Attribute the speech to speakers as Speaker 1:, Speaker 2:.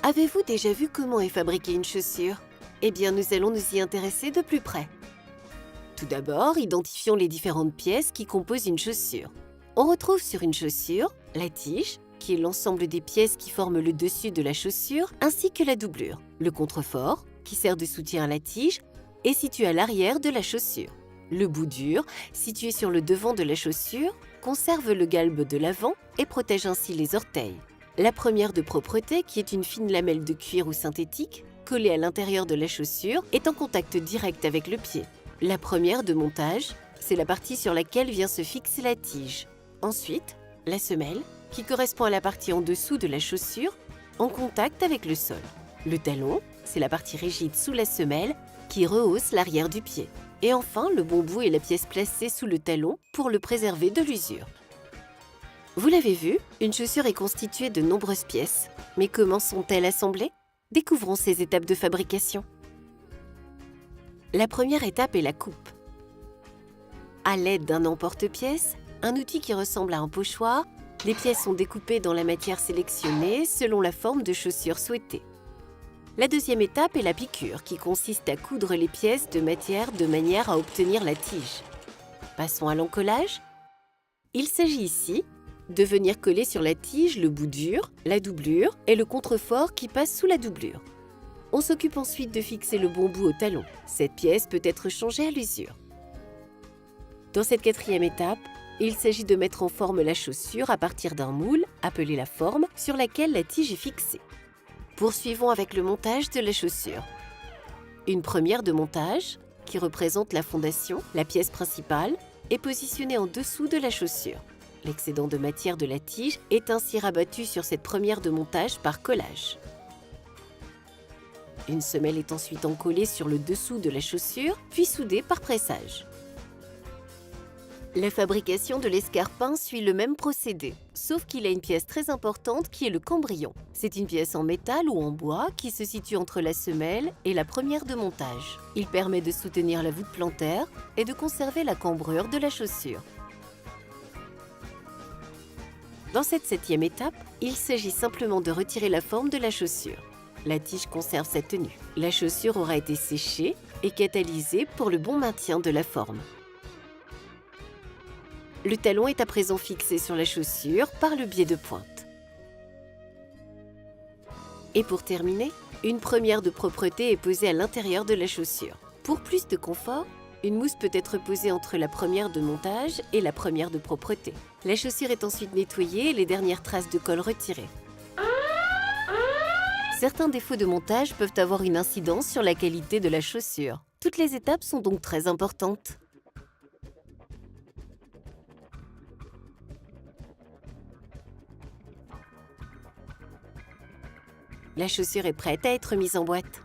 Speaker 1: Avez-vous déjà vu comment est fabriquée une chaussure? Eh bien, nous allons nous y intéresser de plus près. Tout d'abord, identifions les différentes pièces qui composent une chaussure. On retrouve sur une chaussure la tige, qui est l'ensemble des pièces qui forment le dessus de la chaussure, ainsi que la doublure. Le contrefort, qui sert de soutien à la tige, est situé à l'arrière de la chaussure. Le bout dur, situé sur le devant de la chaussure, conserve le galbe de l'avant et protège ainsi les orteils. La première de propreté, qui est une fine lamelle de cuir ou synthétique, collée à l'intérieur de la chaussure, est en contact direct avec le pied. La première de montage, c'est la partie sur laquelle vient se fixer la tige. Ensuite, la semelle, qui correspond à la partie en dessous de la chaussure, en contact avec le sol. Le talon, c'est la partie rigide sous la semelle qui rehausse l'arrière du pied. Et enfin, le bon bout est la pièce placée sous le talon pour le préserver de l'usure. Vous l'avez vu, une chaussure est constituée de nombreuses pièces. Mais comment sont-elles assemblées? Découvrons ces étapes de fabrication. La première étape est la coupe. À l'aide d'un emporte-pièces, un outil qui ressemble à un pochoir, les pièces sont découpées dans la matière sélectionnée selon la forme de chaussure souhaitée. La deuxième étape est la piqûre, qui consiste à coudre les pièces de matière de manière à obtenir la tige. Passons à l'encollage. Il s'agit ici de venir coller sur la tige le bout dur, la doublure et le contrefort qui passe sous la doublure. On s'occupe ensuite de fixer le bon bout au talon. Cette pièce peut être changée à l'usure. Dans cette quatrième étape, il s'agit de mettre en forme la chaussure à partir d'un moule, appelé la forme, sur laquelle la tige est fixée. Poursuivons avec le montage de la chaussure. Une première de montage, qui représente la fondation, la pièce principale, est positionnée en dessous de la chaussure. L'excédent de matière de la tige est ainsi rabattu sur cette première de montage par collage. Une semelle est ensuite encollée sur le dessous de la chaussure, puis soudée par pressage. La fabrication de l'escarpin suit le même procédé, sauf qu'il a une pièce très importante qui est le cambrion. C'est une pièce en métal ou en bois qui se situe entre la semelle et la première de montage. Il permet de soutenir la voûte plantaire et de conserver la cambrure de la chaussure. Dans cette septième étape, il s'agit simplement de retirer la forme de la chaussure. La tige conserve sa tenue. La chaussure aura été séchée et catalysée pour le bon maintien de la forme. Le talon est à présent fixé sur la chaussure par le biais de pointe. Et pour terminer, une première de propreté est posée à l'intérieur de la chaussure. Pour plus de confort, une mousse peut être posée entre la première de montage et la première de propreté. La chaussure est ensuite nettoyée et les dernières traces de colle retirées. Certains défauts de montage peuvent avoir une incidence sur la qualité de la chaussure. Toutes les étapes sont donc très importantes. La chaussure est prête à être mise en boîte.